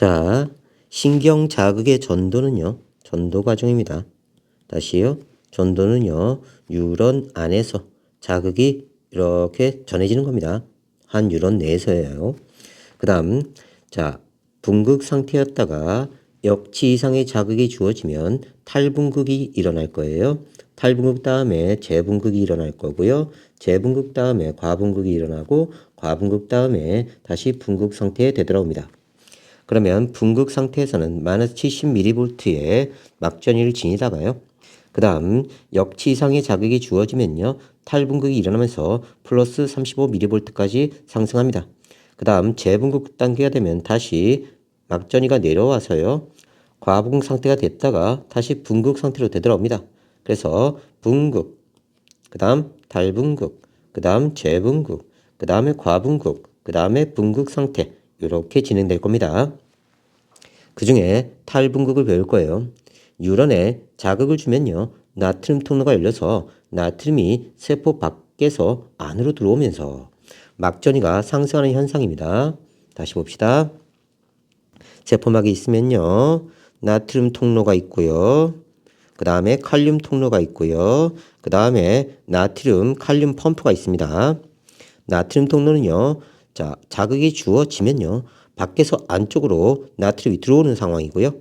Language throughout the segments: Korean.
자, 신경 자극의 전도는요, 전도 과정입니다. 다시요, 전도는요, 뉴런 안에서 자극이 이렇게 전해지는 겁니다. 한 뉴런 내에서예요. 그 다음, 자, 분극 상태였다가 역치 이상의 자극이 주어지면 탈분극이 일어날 거예요. 탈분극 다음에 재분극이 일어날 거고요. 재분극 다음에 과분극이 일어나고 과분극 다음에 다시 분극 상태에 되돌아옵니다. 그러면 분극 상태에서는 마이너스 70mV의 막전위를 지니다가요. 그 다음 역치 이상의 자극이 주어지면요. 탈분극이 일어나면서 플러스 35mV까지 상승합니다. 그 다음 재분극 단계가 되면 다시 막전위가 내려와서요. 과분극 상태가 됐다가 다시 분극 상태로 되돌아옵니다. 그래서 분극, 그 다음 탈분극, 그 다음 재분극, 그 다음에 과분극, 그 다음에 분극 상태 이렇게 진행될 겁니다. 그 중에 탈분극을 배울 거예요. 뉴런에 자극을 주면요. 나트륨 통로가 열려서 나트륨이 세포 밖에서 안으로 들어오면서 막전위가 상승하는 현상입니다. 다시 봅시다. 세포막이 있으면요. 나트륨 통로가 있고요. 그 다음에 칼륨 통로가 있고요. 그 다음에 나트륨 칼륨 펌프가 있습니다. 나트륨 통로는요. 자, 자극이 주어지면요. 밖에서 안쪽으로 나트륨이 들어오는 상황이고요.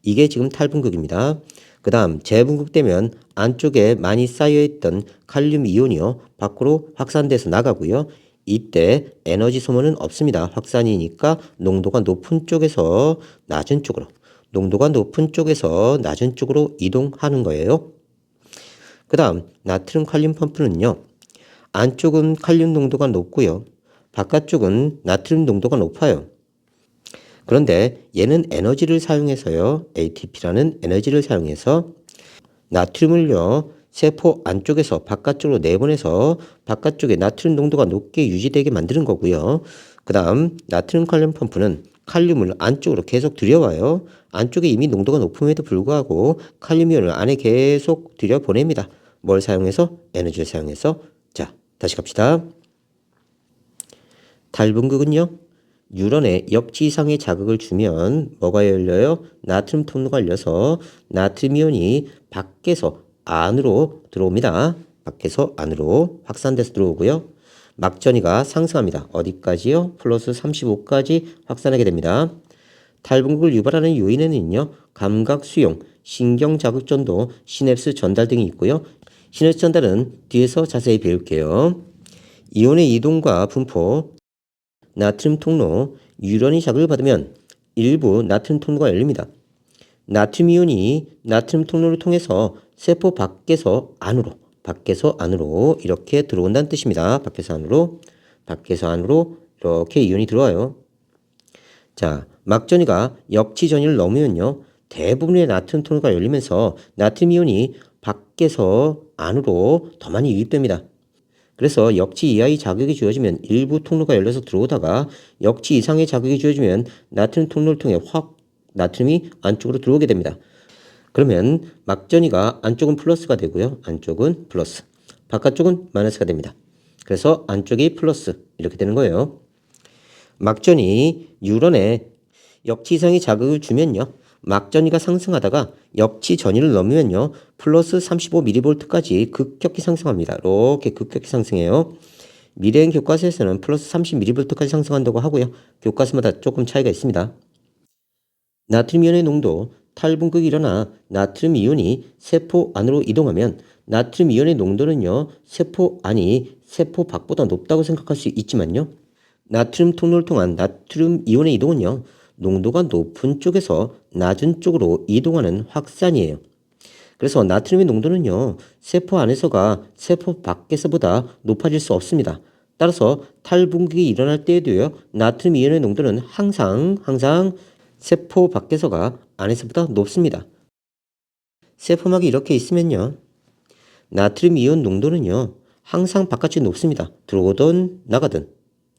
이게 지금 탈분극입니다. 그 다음 재분극되면 안쪽에 많이 쌓여있던 칼륨 이온이요. 밖으로 확산돼서 나가고요. 이때 에너지 소모는 없습니다. 확산이니까 농도가 높은 쪽에서 낮은 쪽으로, 농도가 높은 쪽에서 낮은 쪽으로 이동하는 거예요. 그 다음 나트륨 칼륨 펌프는요. 안쪽은 칼륨 농도가 높고요. 바깥쪽은 나트륨 농도가 높아요. 그런데 얘는 에너지를 사용해서요. ATP라는 에너지를 사용해서 나트륨을요. 세포 안쪽에서 바깥쪽으로 내보내서 바깥쪽에 나트륨 농도가 높게 유지되게 만드는 거고요. 그 다음 나트륨 칼륨 펌프는 칼륨을 안쪽으로 계속 들여와요. 안쪽에 이미 농도가 높음에도 불구하고 칼륨 이온을 안에 계속 들여보냅니다. 뭘 사용해서? 에너지를 사용해서. 자, 다시 갑시다. 탈분극은요. 뉴런에 역치 이상의 자극을 주면 뭐가 열려요? 나트륨 통로가 열려서 나트륨 이온이 밖에서 안으로 들어옵니다. 밖에서 안으로 확산돼서 들어오고요. 막전위가 상승합니다. 어디까지요? 플러스 35까지 확산하게 됩니다. 탈분극을 유발하는 요인에는요. 감각 수용, 신경 자극 전도, 시냅스 전달 등이 있고요. 시냅스 전달은 뒤에서 자세히 배울게요. 이온의 이동과 분포, 나트륨 통로, 뉴런이 자극을 받으면 일부 나트륨 통로가 열립니다. 나트륨 이온이 나트륨 통로를 통해서 세포 밖에서 안으로 이렇게 들어온다는 뜻입니다. 밖에서 안으로 이렇게 이온이 들어와요. 자, 막전위가 역치전위를 넘으면요. 대부분의 나트륨 통로가 열리면서 나트륨 이온이 밖에서 안으로 더 많이 유입됩니다. 그래서 역치 이하의 자극이 주어지면 일부 통로가 열려서 들어오다가 역치 이상의 자극이 주어지면 나트륨 통로를 통해 확 나트륨이 안쪽으로 들어오게 됩니다. 그러면 막전위가 안쪽은 플러스가 되고요. 안쪽은 플러스. 바깥쪽은 마이너스가 됩니다. 그래서 안쪽이 플러스 이렇게 되는 거예요. 막전위 뉴런에 역치 이상의 자극을 주면요. 막전위가 상승하다가 역치 전위를 넘으면요. 플러스 35mV까지 급격히 상승합니다. 이렇게 급격히 상승해요. 미래행 교과서에서는 플러스 30mV까지 상승한다고 하고요. 교과서마다 조금 차이가 있습니다. 나트륨 이온의 농도, 탈분극이 일어나 나트륨 이온이 세포 안으로 이동하면 나트륨 이온의 농도는요. 세포 안이 세포 밖보다 높다고 생각할 수 있지만요. 나트륨 통로를 통한 나트륨 이온의 이동은요. 농도가 높은 쪽에서 낮은 쪽으로 이동하는 확산이에요. 그래서 나트륨의 농도는요. 세포 안에서가 세포 밖에서보다 높아질 수 없습니다. 따라서 탈분극이 일어날 때에도요. 나트륨 이온의 농도는 항상 세포 밖에서가 안에서보다 높습니다. 세포막이 이렇게 있으면요. 나트륨 이온 농도는요. 항상 바깥쪽이 높습니다. 들어오든 나가든.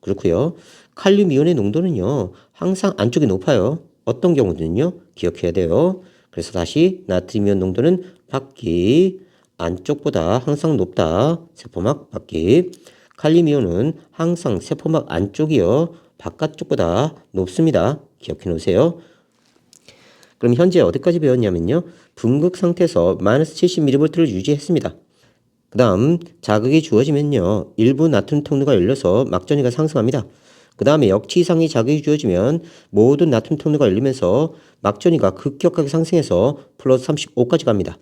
그렇고요. 칼륨 이온의 농도는요. 항상 안쪽이 높아요. 어떤 경우는요. 기억해야 돼요. 그래서 다시 나트륨 이온 농도는 밖이 안쪽보다 항상 높다. 세포막 밖이. 칼륨 이온은 항상 세포막 안쪽이요. 바깥쪽보다 높습니다. 기억해 놓으세요. 그럼 현재 어디까지 배웠냐면요. 분극 상태에서 마이너스 70mV를 유지했습니다. 그 다음 자극이 주어지면요. 일부 나트륨 통로가 열려서 막전이가 상승합니다. 그 다음에 역치 이상의 자극이 주어지면 모든 나트륨 통로가 열리면서 막전이가 급격하게 상승해서 플러스 35까지 갑니다.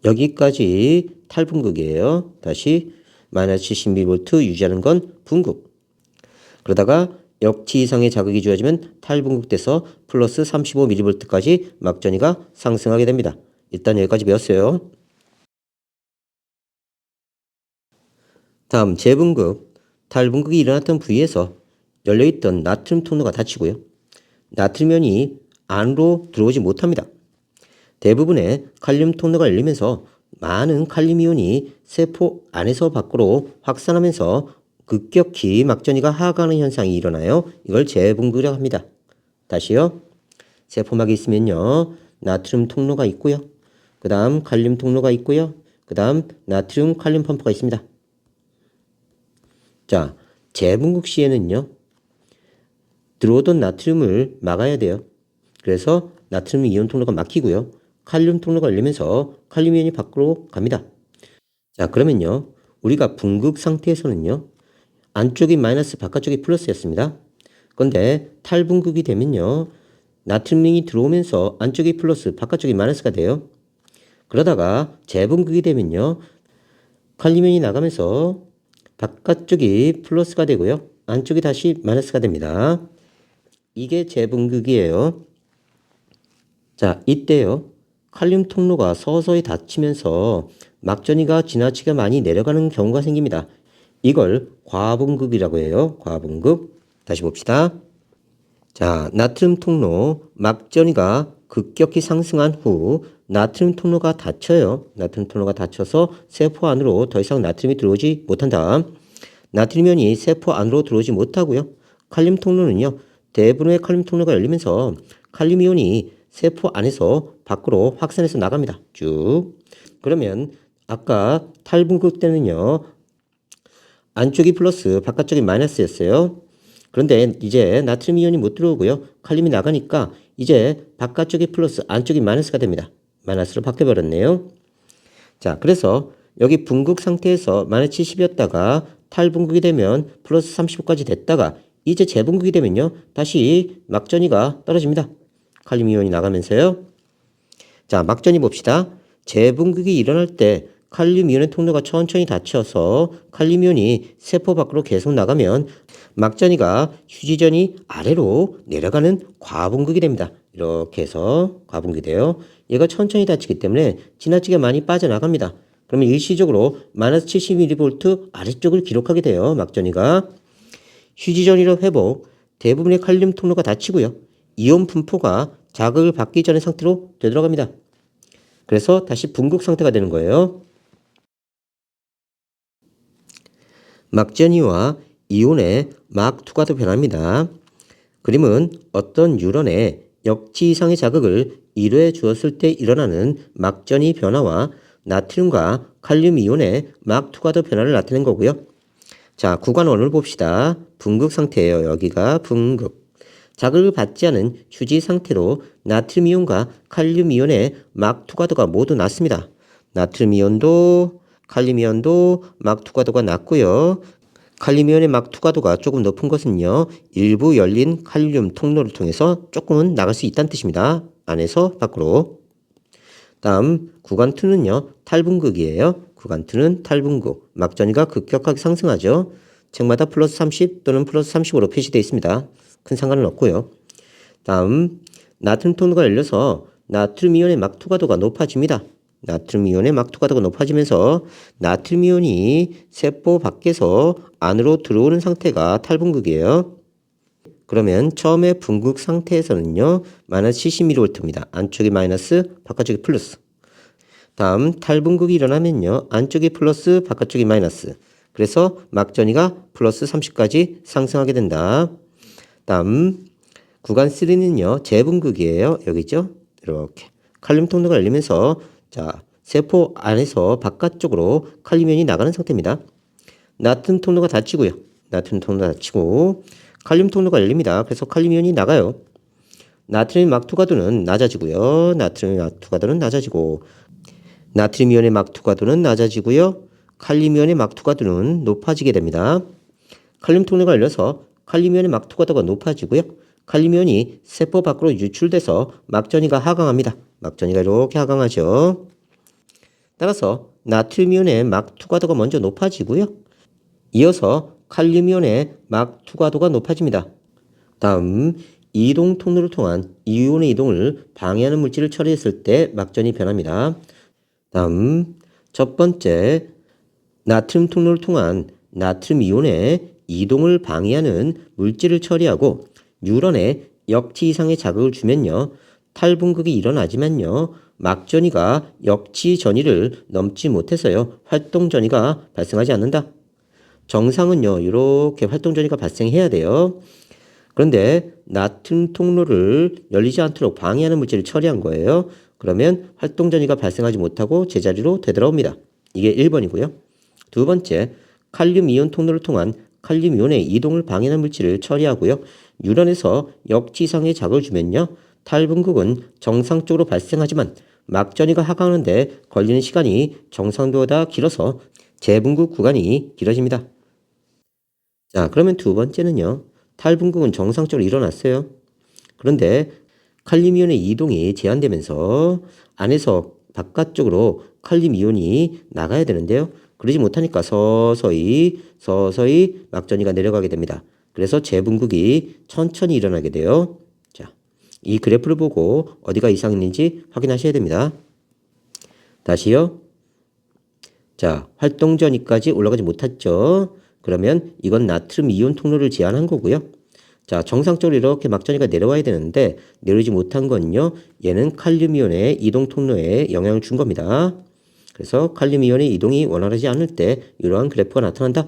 여기까지 탈분극이에요. 다시 마이너스 70mV 유지하는 건 분극. 그러다가 역치 이상의 자극이 주어지면 탈분극돼서 플러스 35mV까지 막전이가 상승하게 됩니다. 일단 여기까지 배웠어요. 다음 재분극. 탈분극이 일어났던 부위에서 열려있던 나트륨 통로가 닫히고요. 나트륨ion이 안으로 들어오지 못합니다. 대부분의 칼륨 통로가 열리면서 많은 칼륨이온이 세포 안에서 밖으로 확산하면서 급격히 막전이가 하강하는 현상이 일어나요. 이걸 재분극이라고 합니다. 다시요. 세포막이 있으면요. 나트륨 통로가 있고요. 그 다음 칼륨 통로가 있고요. 그 다음 나트륨 칼륨 펌프가 있습니다. 자, 재분극 시에는요. 들어오던 나트륨을 막아야 돼요. 그래서 나트륨 이온 통로가 막히고요. 칼륨 통로가 열리면서 칼륨 이온이 밖으로 갑니다. 자, 그러면요. 우리가 분극 상태에서는요. 안쪽이 마이너스, 바깥쪽이 플러스였습니다. 그런데 탈분극이 되면요. 나트륨이 들어오면서 안쪽이 플러스, 바깥쪽이 마이너스가 돼요. 그러다가 재분극이 되면요. 칼륨이 나가면서 바깥쪽이 플러스가 되고요. 안쪽이 다시 마이너스가 됩니다. 이게 재분극이에요. 자, 이때요. 칼륨 통로가 서서히 닫히면서 막전이가 지나치게 많이 내려가는 경우가 생깁니다. 이걸 과분극이라고 해요. 과분극. 다시 봅시다. 자, 나트륨 통로 막전이가 급격히 상승한 후 나트륨 통로가 닫혀요. 나트륨 통로가 닫혀서 세포 안으로 더 이상 나트륨이 들어오지 못한다. 나트륨ion이 세포 안으로 들어오지 못하고요. 칼륨 통로는요. 대부분의 칼륨 통로가 열리면서 칼륨이온이 세포 안에서 밖으로 확산해서 나갑니다. 쭉. 그러면 아까 탈분극 때는요. 안쪽이 플러스, 바깥쪽이 마이너스였어요. 그런데 이제 나트륨 이온이 못 들어오고요. 칼륨이 나가니까 이제 바깥쪽이 플러스, 안쪽이 마이너스가 됩니다. 마이너스로 바뀌어버렸네요. 자, 그래서 여기 분극 상태에서 마이너스 70이었다가 탈분극이 되면 플러스 35까지 됐다가 이제 재분극이 되면요. 다시 막전이가 떨어집니다. 칼륨 이온이 나가면서요. 자, 막전이 봅시다. 재분극이 일어날 때 칼륨 이온의 통로가 천천히 닫혀서 칼륨 이온이 세포 밖으로 계속 나가면 막전이가 휴지전이 아래로 내려가는 과분극이 됩니다. 이렇게 해서 과분극이 돼요. 얘가 천천히 닫히기 때문에 지나치게 많이 빠져나갑니다. 그러면 일시적으로 마이너스 70mV 아래쪽을 기록하게 돼요. 막전이가. 휴지전이로 회복. 대부분의 칼륨 통로가 닫히고요. 이온 분포가 자극을 받기 전의 상태로 되돌아갑니다. 그래서 다시 분극 상태가 되는 거예요. 막전이와 이온의 막 투과도 변합니다. 그림은 어떤 뉴런에 역치 이상의 자극을 1회 주었을 때 일어나는 막전이 변화와 나트륨과 칼륨 이온의 막 투과도 변화를 나타낸 거고요. 자, 구간 1을 봅시다. 분극 상태예요. 여기가 분극. 자극을 받지 않은 휴지 상태로 나트륨 이온과 칼륨 이온의 막 투과도가 모두 낮습니다. 나트륨 이온도 칼륨 이온도 막 투과도가 낮고요. 칼륨 이온의 막 투과도가 조금 높은 것은요. 일부 열린 칼륨 통로를 통해서 조금은 나갈 수 있다는 뜻입니다. 안에서 밖으로. 다음 구간 2는요. 탈분극이에요. 구간 2는 탈분극. 막전이가 급격하게 상승하죠. 책마다 플러스 30 또는 플러스 35로 표시되어 있습니다. 큰 상관은 없고요. 다음 나트륨 통로가 열려서 나트륨 이온의 막 투과도가 높아집니다. 나트륨 이온의 막 투과도가 높아지면서 나트륨 이온이 세포 밖에서 안으로 들어오는 상태가 탈분극이에요. 그러면 처음에 분극 상태에서는요. 마이너스 70mV입니다. 안쪽이 마이너스, 바깥쪽이 플러스. 다음 탈분극이 일어나면요. 안쪽이 플러스, 바깥쪽이 마이너스. 그래서 막전이가 플러스 30까지 상승하게 된다. 다음 구간 3는요. 재분극이에요. 여기 있죠? 이렇게 칼륨 통로가 열리면서 자, 세포 안에서 바깥쪽으로 칼륨 이온이 나가는 상태입니다. 나트륨 통로가 닫히고요. 나트륨 통로가 닫히고 칼륨 통로가 열립니다. 그래서 칼륨 이온이 나가요. 나트륨 막투과도는 낮아지고요. 나트륨 막투과도는 낮아지고 나트륨 이온의 막투과도는 낮아지고요. 칼륨 이온의 막투과도는 높아지게 됩니다. 칼륨 통로가 열려서 칼륨 이온의 막투과도가 높아지고요. 칼륨 이온이 세포 밖으로 유출돼서 막전이가 하강합니다. 막전이가 이렇게 하강하죠. 따라서 나트륨 이온의 막투과도가 먼저 높아지고요. 이어서 칼륨 이온의 막투과도가 높아집니다. 다음 이동 통로를 통한 이온의 이동을 방해하는 물질을 처리했을 때 막전이 변합니다. 다음 첫 번째 나트륨 통로를 통한 나트륨 이온의 이동을 방해하는 물질을 처리하고 뉴런에 역치 이상의 자극을 주면요. 탈분극이 일어나지만요. 막전이가 역치 전이를 넘지 못해서요. 활동 전이가 발생하지 않는다. 정상은요. 이렇게 활동 전이가 발생해야 돼요. 그런데 나트륨 통로를 열리지 않도록 방해하는 물질을 처리한 거예요. 그러면 활동 전이가 발생하지 못하고 제자리로 되돌아옵니다. 이게 1번이고요. 두 번째, 칼륨 이온 통로를 통한 칼륨 이온의 이동을 방해하는 물질을 처리하고요. 뉴런에서 역치 이상의 자극을 주면요. 탈분극은 정상적으로 발생하지만 막전이가 하강하는데 걸리는 시간이 정상보다 길어서 재분극 구간이 길어집니다. 자, 그러면 두 번째는요. 탈분극은 정상적으로 일어났어요. 그런데 칼륨 이온의 이동이 제한되면서 안에서 바깥쪽으로 칼륨 이온이 나가야 되는데요. 그러지 못하니까 서서히 막전이가 내려가게 됩니다. 그래서 재분극이 천천히 일어나게 돼요. 자, 이 그래프를 보고 어디가 이상했는지 확인하셔야 됩니다. 다시요. 자, 활동 전이까지 올라가지 못했죠. 그러면 이건 나트륨 이온 통로를 제한한 거고요. 자, 정상적으로 이렇게 막전이가 내려와야 되는데 내려오지 못한 건요. 얘는 칼륨 이온의 이동 통로에 영향을 준 겁니다. 그래서 칼륨 이온의 이동이 원활하지 않을 때 이러한 그래프가 나타난다.